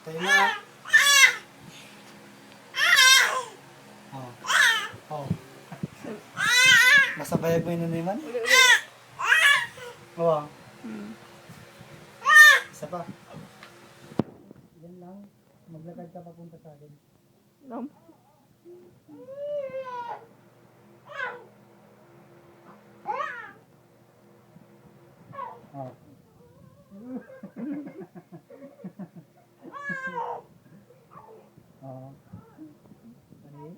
Tayo na. Oh. Oh. Masabayag mo yun na naman? Uli, uli. Oo. Hmm. Isa pa. Yan lang. Maglakad ka papunta sa akin. Lam. Oh. Oh. Dali.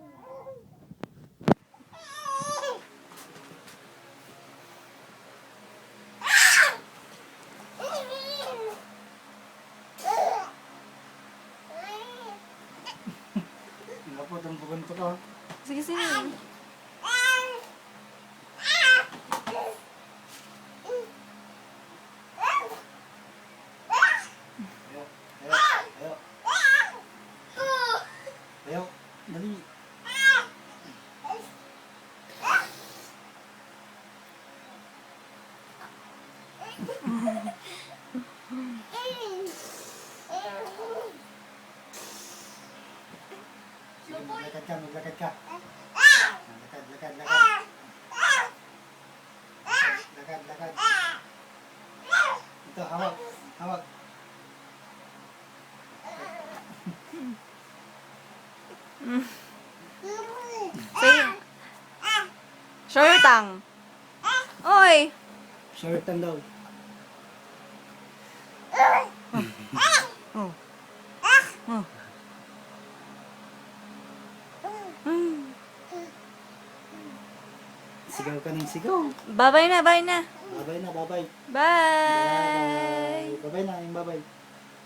Napo, itong pupunto ko. Sige, sige. Ayaw. Ayaw. Ayaw. Ayaw. Dali. Sige, maglakad ka, maglakad ka. Lakad, lakad, lakad. Lakad, lakad. Ito, hawak. Hawak. Sige. Show your tongue. Oy! Short lang daw. Oh. Oh. Hmm. Sigaw ka ng sigaw. Babay na, bye na. Babay na, babay. Bye! Babay na, yung babay.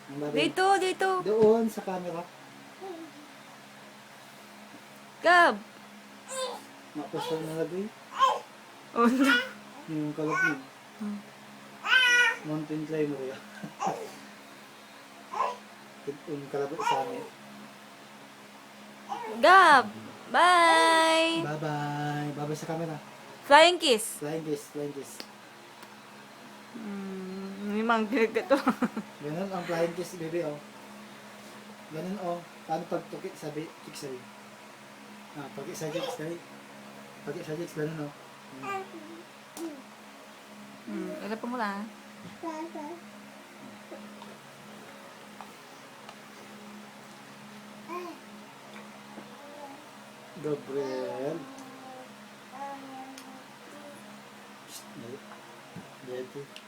Yung babay. Dito, dito. Doon sa camera. Gab! Mapusaw na lagi. Oh, no. Yung kalapig. Mountain climber yan. Yung kalapig sa amin. Gab! Bye! Bye-bye. Bye-bye sa camera. Flying kiss. Flying kiss, flying kiss. May mga ginagato. Ganun ang flying kiss, baby, oh. Ganun, oh. Paano pag tukik, sabi, chicks, sabi. Ah, pag isa chicks, sabi. Pag isa chicks, ganun, oh. Ilap mo lang. Gabriel. Shh, dali. Dali.